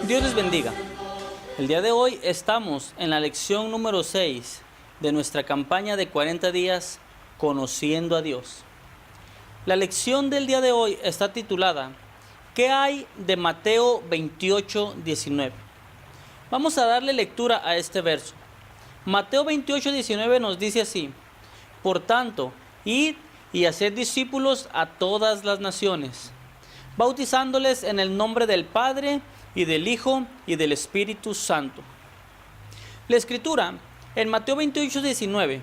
Dios les bendiga. El día de hoy estamos en la lección número 6 de nuestra campaña de 40 días Conociendo a Dios. La lección del día de hoy está titulada ¿Qué hay de Mateo 28, 19? Vamos a darle lectura a este verso. Mateo 28, 19 nos dice así: Por tanto, id y haced discípulos a todas las naciones, bautizándoles en el nombre del Padre y del Hijo y del Espíritu Santo. La escritura en Mateo 28, 19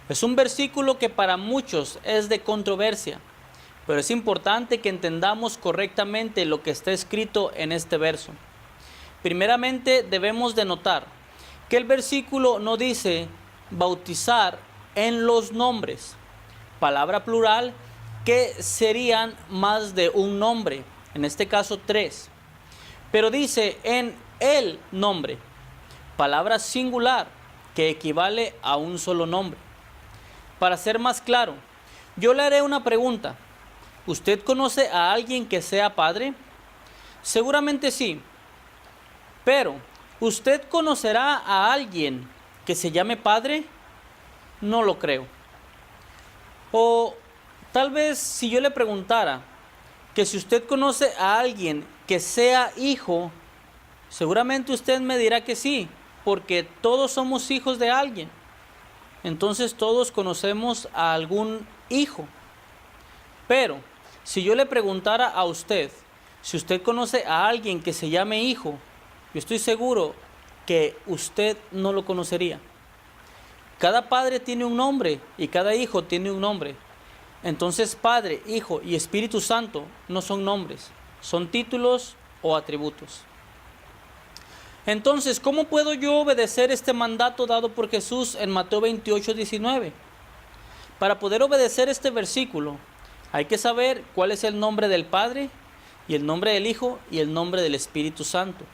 es un versículo que para muchos es de controversia, pero es importante que entendamos correctamente lo que está escrito en este verso. Primeramente debemos de notar que el versículo no dice bautizar en los nombres, palabra plural que serían más de un nombre, en este caso 3. Pero dice en el nombre, palabra singular que equivale a un solo nombre. Para ser más claro, yo le haré una pregunta. ¿Usted conoce a alguien que sea padre? Seguramente sí. Pero, ¿usted conocerá a alguien que se llame padre? No lo creo. O tal vez si yo le preguntara que si usted conoce a alguien que sea hijo, seguramente usted me dirá que sí, porque todos somos hijos de alguien. Entonces todos conocemos a algún hijo. Pero si yo le preguntara a usted si usted conoce a alguien que se llame hijo, yo estoy seguro que usted no lo conocería. Cada padre tiene un nombre y cada hijo tiene un nombre. Entonces Padre, Hijo y Espíritu Santo no son nombres, son títulos o atributos. Entonces, ¿cómo puedo yo obedecer este mandato dado por Jesús en Mateo 28, 19? Para poder obedecer este versículo, hay que saber cuál es el nombre del Padre, y el nombre del Hijo, y el nombre del Espíritu Santo,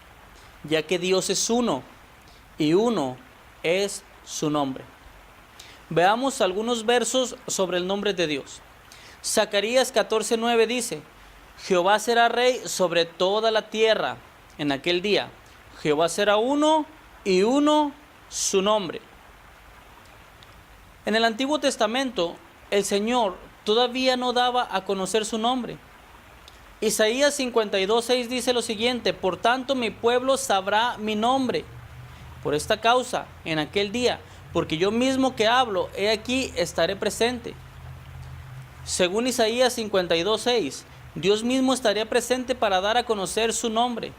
ya que Dios es uno, y uno es su nombre. Veamos algunos versos sobre el nombre de Dios. Zacarías 14:9 dice: Jehová será rey sobre toda la tierra en aquel día. Jehová será uno y uno su nombre. En el Antiguo Testamento, el Señor todavía no daba a conocer su nombre. Isaías 52:6 dice lo siguiente: Por tanto mi pueblo sabrá mi nombre. Por esta causa, en aquel día, porque yo mismo que hablo, he aquí estaré presente. Según Isaías 52:6, Dios mismo estaría presente para dar a conocer su nombre.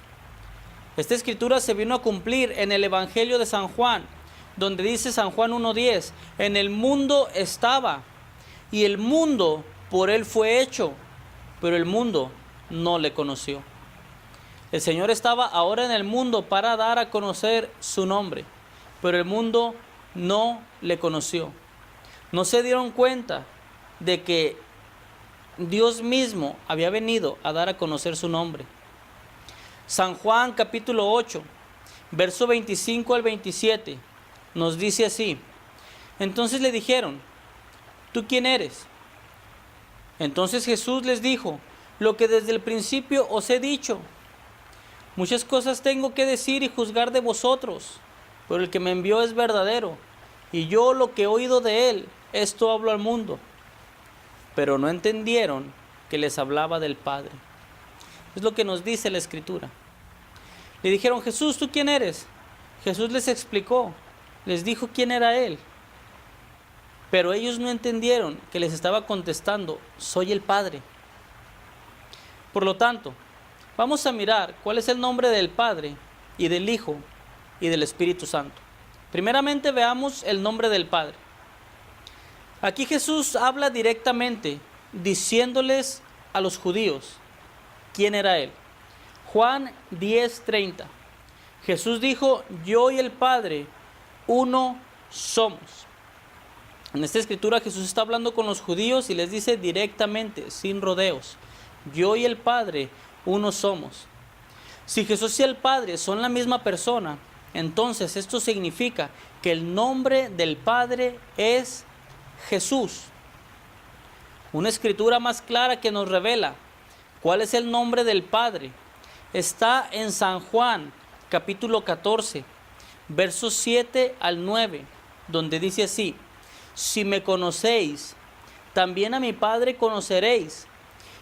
Esta escritura se vino a cumplir en el Evangelio de San Juan, donde dice San Juan 1:10, en el mundo estaba, y el mundo por él fue hecho, pero el mundo no le conoció. El Señor estaba ahora en el mundo para dar a conocer su nombre, pero el mundo no le conoció. No se dieron cuenta de que Dios mismo había venido a dar a conocer su nombre. San Juan capítulo 8, verso 25 al 27, nos dice así: Entonces le dijeron: ¿Tú quién eres? Entonces Jesús les dijo: Lo que desde el principio os he dicho. Muchas cosas tengo que decir y juzgar de vosotros, pero el que me envió es verdadero, y yo lo que he oído de él, esto hablo al mundo. Pero no entendieron que les hablaba del Padre. Es lo que nos dice la Escritura. Le dijeron: Jesús, ¿tú quién eres? Jesús les explicó, les dijo quién era él. Pero ellos no entendieron que les estaba contestando: soy el Padre. Por lo tanto, vamos a mirar cuál es el nombre del Padre y del Hijo y del Espíritu Santo. Primeramente veamos el nombre del Padre. Aquí Jesús habla directamente diciéndoles a los judíos quién era él. Juan 10:30. Jesús dijo: yo y el Padre uno somos. En esta escritura Jesús está hablando con los judíos y les dice directamente, sin rodeos: yo y el Padre uno somos. Si Jesús y el Padre son la misma persona, entonces esto significa que el nombre del Padre es Jesús. Una escritura más clara que nos revela cuál es el nombre del Padre está en San Juan, capítulo 14, versos 7 al 9, donde dice así: si me conocéis, también a mi Padre conoceréis,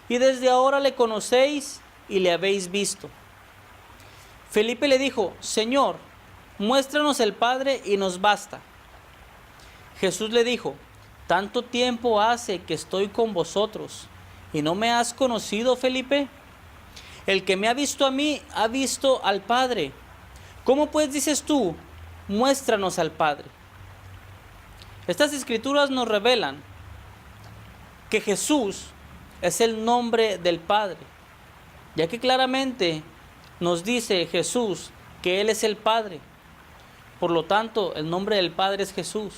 y desde ahora le conocéis y le habéis visto. Felipe le dijo: Señor, muéstranos el Padre y nos basta. Jesús le dijo: ¿tanto tiempo hace que estoy con vosotros y no me has conocido, Felipe? El que me ha visto a mí, ha visto al Padre. ¿Cómo pues dices tú, muéstranos al Padre? Estas escrituras nos revelan que Jesús es el nombre del Padre, ya que claramente nos dice Jesús que Él es el Padre. Por lo tanto, el nombre del Padre es Jesús.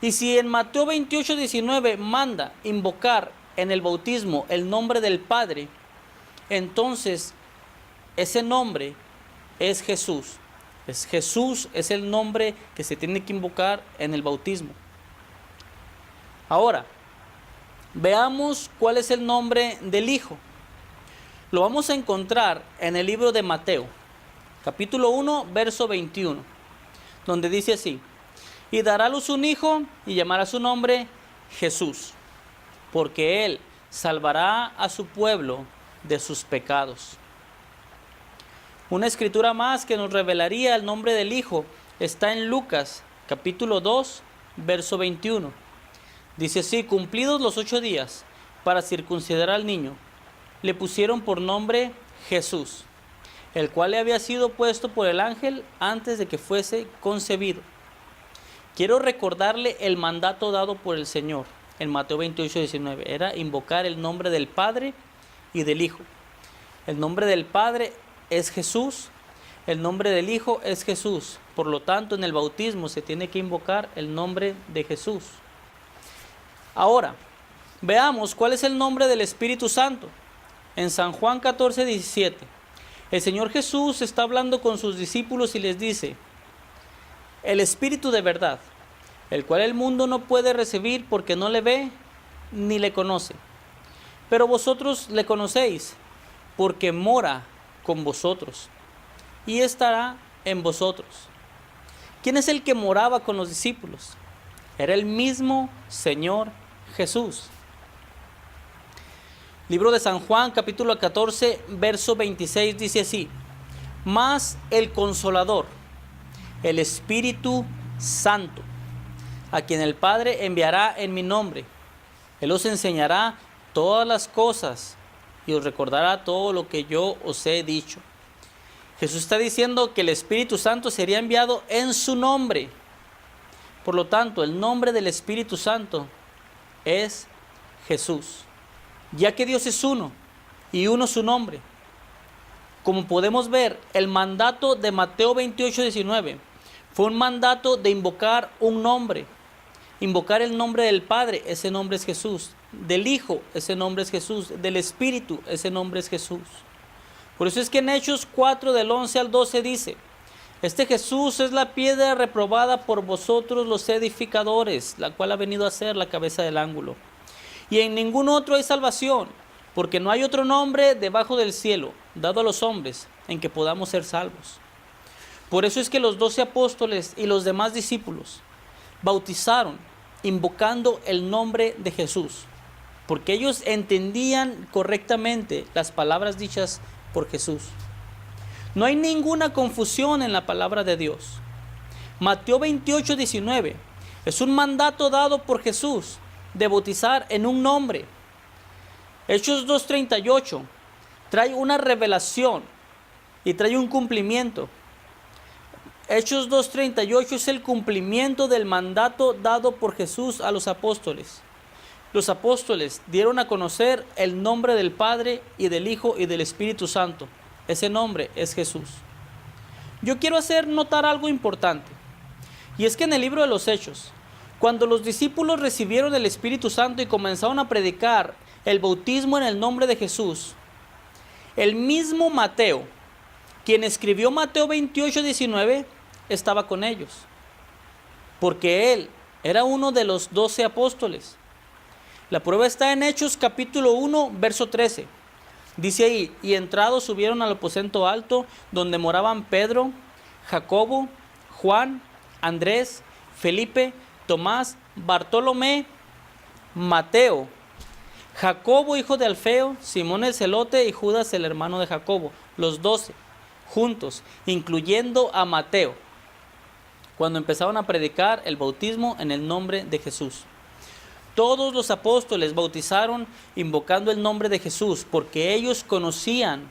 Y si en Mateo 28, 19 manda invocar en el bautismo el nombre del Padre, entonces ese nombre es Jesús. Jesús es el nombre que se tiene que invocar en el bautismo. Ahora, veamos cuál es el nombre del Hijo. Lo vamos a encontrar en el libro de Mateo, capítulo 1, verso 21, donde dice así: y dará a luz un hijo y llamará su nombre Jesús, porque él salvará a su pueblo de sus pecados. Una escritura más que nos revelaría el nombre del Hijo está en Lucas, capítulo 2, verso 21. Dice así: cumplidos los 8 días para circuncidar al niño, le pusieron por nombre Jesús, el cual le había sido puesto por el ángel antes de que fuese concebido. Quiero recordarle el mandato dado por el Señor en Mateo 28, 19. Era invocar el nombre del Padre y del Hijo. El nombre del Padre es Jesús, el nombre del Hijo es Jesús. Por lo tanto, en el bautismo se tiene que invocar el nombre de Jesús. Ahora, veamos cuál es el nombre del Espíritu Santo. En San Juan 14, 17, el Señor Jesús está hablando con sus discípulos y les dice: el Espíritu de verdad, el cual el mundo no puede recibir porque no le ve ni le conoce. Pero vosotros le conocéis, porque mora con vosotros y estará en vosotros. ¿Quién es el que moraba con los discípulos? Era el mismo Señor Jesús. Libro de San Juan, capítulo 14, verso 26, dice así: mas el Consolador, el Espíritu Santo, a quien el Padre enviará en mi nombre, Él os enseñará todas las cosas y os recordará todo lo que yo os he dicho. Jesús está diciendo que el Espíritu Santo sería enviado en su nombre. Por lo tanto, el nombre del Espíritu Santo es Jesús, ya que Dios es uno y uno su nombre. Como podemos ver, el mandato de Mateo 28, 19 fue un mandato de invocar un nombre. Invocar el nombre del Padre, ese nombre es Jesús. Del Hijo, ese nombre es Jesús. Del Espíritu, ese nombre es Jesús. Por eso es que en Hechos 4, del 11 al 12 dice: este Jesús es la piedra reprobada por vosotros los edificadores, la cual ha venido a ser la cabeza del ángulo. Y en ningún otro hay salvación, porque no hay otro nombre debajo del cielo, dado a los hombres, en que podamos ser salvos. Por eso es que los 12 apóstoles y los demás discípulos bautizaron invocando el nombre de Jesús, porque ellos entendían correctamente las palabras dichas por Jesús. No hay ninguna confusión en la palabra de Dios. Mateo 28, 19 es un mandato dado por Jesús de bautizar en un nombre. Hechos 2:38 trae una revelación y trae un cumplimiento. Hechos 2:38 es el cumplimiento del mandato dado por Jesús a los apóstoles. Los apóstoles dieron a conocer el nombre del Padre y del Hijo y del Espíritu Santo. Ese nombre es Jesús. Yo quiero hacer notar algo importante, y es que en el libro de los Hechos, cuando los discípulos recibieron el Espíritu Santo y comenzaron a predicar el bautismo en el nombre de Jesús, el mismo Mateo, quien escribió Mateo 28, 19, estaba con ellos, porque él era uno de los 12 apóstoles. La prueba está en Hechos capítulo 1, verso 13, Dice ahí, y entrados subieron al aposento alto, donde moraban Pedro, Jacobo, Juan, Andrés, Felipe, Tomás, Bartolomé, Mateo, Jacobo hijo de Alfeo, Simón el celote y Judas el hermano de Jacobo, los 12, juntos, incluyendo a Mateo, cuando empezaron a predicar el bautismo en el nombre de Jesús. Todos los apóstoles bautizaron invocando el nombre de Jesús, porque ellos conocían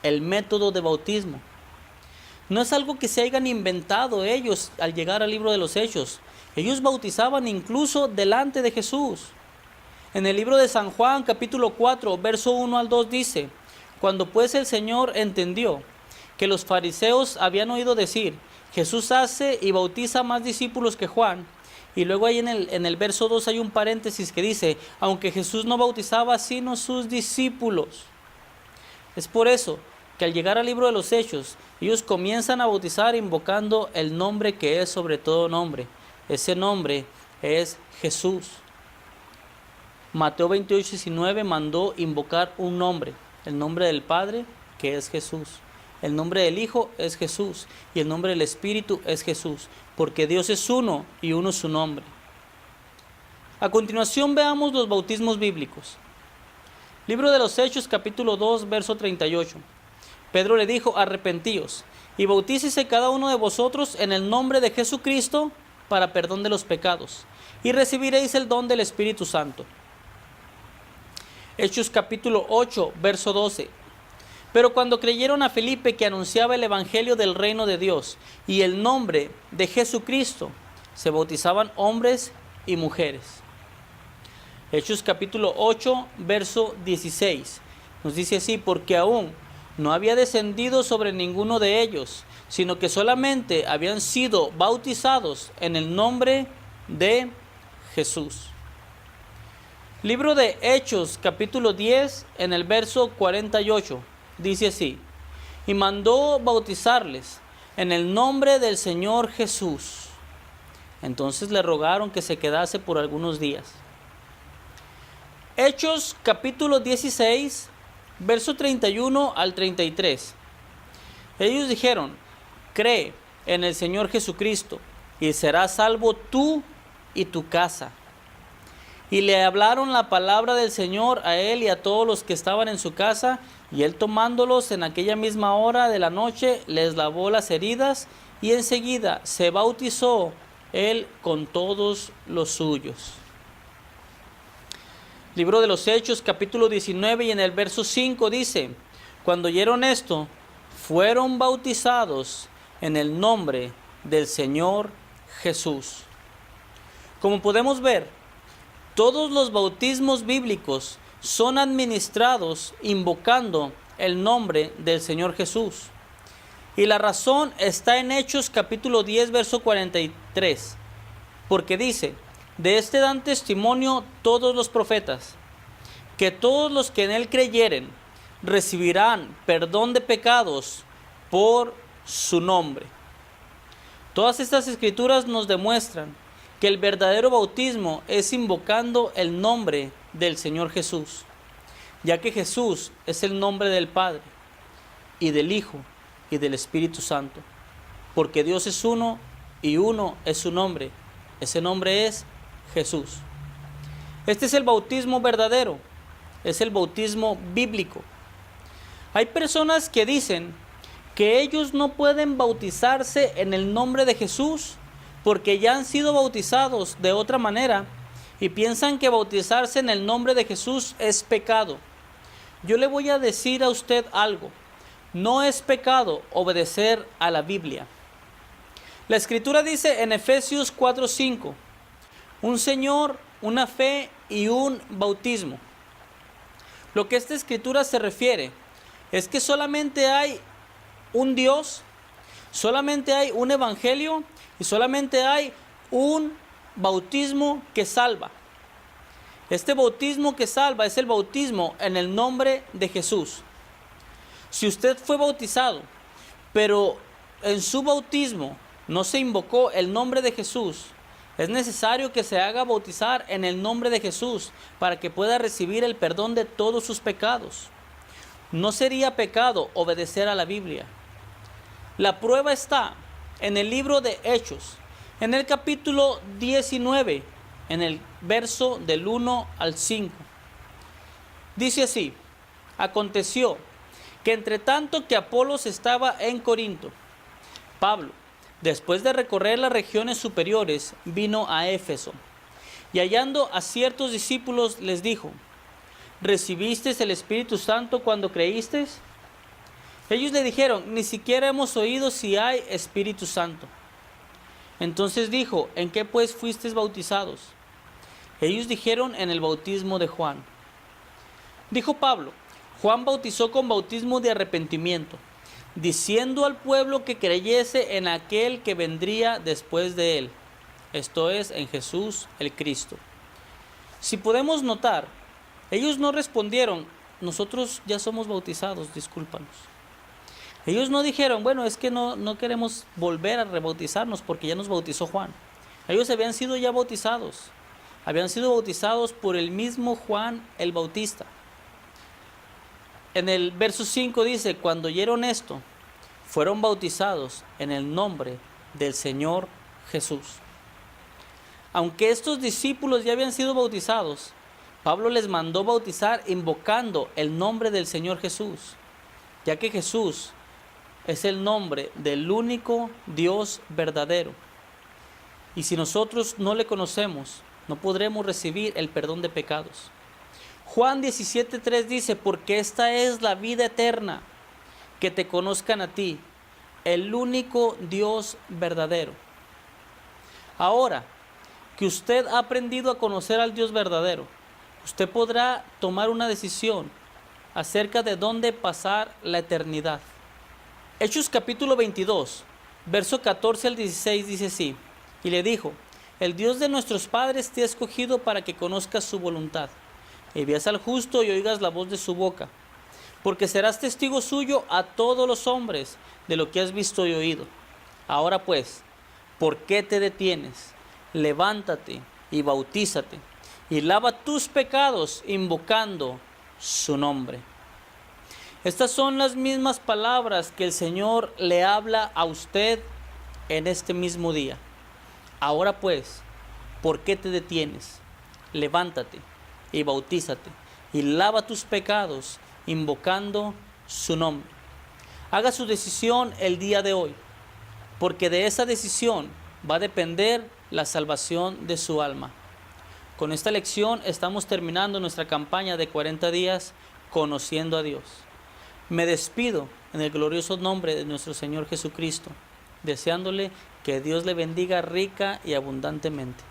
el método de bautismo. No es algo que se hayan inventado ellos al llegar al libro de los Hechos. Ellos bautizaban incluso delante de Jesús. En el libro de San Juan, capítulo 4, verso 1 al 2 dice, cuando pues el Señor entendió que los fariseos habían oído decir, Jesús hace y bautiza más discípulos que Juan, y luego ahí en el verso 2 hay un paréntesis que dice, aunque Jesús no bautizaba sino sus discípulos. Es por eso que al llegar al libro de los Hechos, ellos comienzan a bautizar invocando el nombre que es sobre todo nombre. Ese nombre es Jesús. Mateo 28:19 mandó invocar un nombre, el nombre del Padre, que es Jesús. El nombre del Hijo es Jesús y el nombre del Espíritu es Jesús, porque Dios es uno y uno es su nombre. A continuación veamos los bautismos bíblicos. Libro de los Hechos, capítulo 2, verso 38. Pedro le dijo, arrepentíos y bautícese cada uno de vosotros en el nombre de Jesucristo para perdón de los pecados, y recibiréis el don del Espíritu Santo. Hechos capítulo 8, verso 12. Pero cuando creyeron a Felipe que anunciaba el evangelio del reino de Dios y el nombre de Jesucristo, se bautizaban hombres y mujeres. Hechos capítulo 8, verso 16. Nos dice así, porque aún no había descendido sobre ninguno de ellos, sino que solamente habían sido bautizados en el nombre de Jesús. Libro de Hechos, capítulo 10, en el verso 48, dice así, y mandó bautizarles en el nombre del Señor Jesús. Entonces le rogaron que se quedase por algunos días. Hechos, capítulo 16, verso 31 al 33. Ellos dijeron, cree en el Señor Jesucristo y serás salvo tú y tu casa. Y le hablaron la palabra del Señor a él y a todos los que estaban en su casa, y él tomándolos en aquella misma hora de la noche, les lavó las heridas, y enseguida se bautizó él con todos los suyos. Libro de los Hechos, capítulo 19, y en el verso 5 dice, cuando oyeron esto, fueron bautizados en el nombre del Señor Jesús. Como podemos ver, todos los bautismos bíblicos son administrados invocando el nombre del Señor Jesús. Y la razón está en Hechos capítulo 10, verso 43, porque dice, de este dan testimonio todos los profetas, que todos los que en él creyeren recibirán perdón de pecados por su nombre. Todas estas escrituras nos demuestran que el verdadero bautismo es invocando el nombre del Señor Jesús, ya que Jesús es el nombre del Padre y del Hijo y del Espíritu Santo, porque Dios es uno y uno es su nombre. Ese nombre es Jesús. Este es el bautismo verdadero, es el bautismo bíblico. Hay personas que dicen que ellos no pueden bautizarse en el nombre de Jesús porque ya han sido bautizados de otra manera y piensan que bautizarse en el nombre de Jesús es pecado. Yo le voy a decir a usted algo. No es pecado obedecer a la Biblia. La Escritura dice en Efesios 4:5, un Señor, una fe y un bautismo. Lo que esta Escritura se refiere es que solamente hay un Dios, solamente hay un Evangelio y solamente hay un bautismo que salva. Este bautismo que salva es el bautismo en el nombre de Jesús. Si usted fue bautizado, pero en su bautismo no se invocó el nombre de Jesús, es necesario que se haga bautizar en el nombre de Jesús para que pueda recibir el perdón de todos sus pecados. No sería pecado obedecer a la Biblia. La prueba está en el libro de Hechos, en el capítulo 19, en el verso del 1 al 5. Dice así: aconteció que entre tanto que Apolos estaba en Corinto, Pablo, después de recorrer las regiones superiores, vino a Éfeso, y hallando a ciertos discípulos les dijo: ¿recibisteis el Espíritu Santo cuando creísteis? Ellos le dijeron: ni siquiera hemos oído si hay Espíritu Santo. Entonces dijo: ¿en qué pues fuisteis bautizados? Ellos dijeron: en el bautismo de Juan. Dijo Pablo: Juan bautizó con bautismo de arrepentimiento, diciendo al pueblo que creyese en aquel que vendría después de él, esto es, en Jesús el Cristo. Si podemos notar, ellos no respondieron: nosotros ya somos bautizados, discúlpanos. Ellos no dijeron: bueno, es que no queremos volver a rebautizarnos porque ya nos bautizó Juan. Ellos habían sido ya bautizados. Habían sido bautizados por el mismo Juan el Bautista. En el verso 5 dice: cuando oyeron esto, fueron bautizados en el nombre del Señor Jesús. Aunque estos discípulos ya habían sido bautizados, Pablo les mandó bautizar invocando el nombre del Señor Jesús, ya que Jesús es el nombre del único Dios verdadero. Y si nosotros no le conocemos, no podremos recibir el perdón de pecados. Juan 17:3 dice: porque esta es la vida eterna, que te conozcan a ti, el único Dios verdadero. Ahora que usted ha aprendido a conocer al Dios verdadero, usted podrá tomar una decisión acerca de dónde pasar la eternidad. Hechos capítulo 22, verso 14 al 16 dice así: y le dijo: el Dios de nuestros padres te ha escogido para que conozcas su voluntad, y veas al justo y oigas la voz de su boca, porque serás testigo suyo a todos los hombres de lo que has visto y oído. Ahora pues, ¿por qué te detienes? Levántate y bautízate, y lava tus pecados invocando su nombre. Estas son las mismas palabras que el Señor le habla a usted en este mismo día. Ahora pues, ¿por qué te detienes? Levántate y bautízate, y lava tus pecados invocando su nombre. Haga su decisión el día de hoy, porque de esa decisión va a depender la salvación de su alma. Con esta lección estamos terminando nuestra campaña de 40 días conociendo a Dios. Me despido en el glorioso nombre de nuestro Señor Jesucristo, deseándole que Dios le bendiga rica y abundantemente.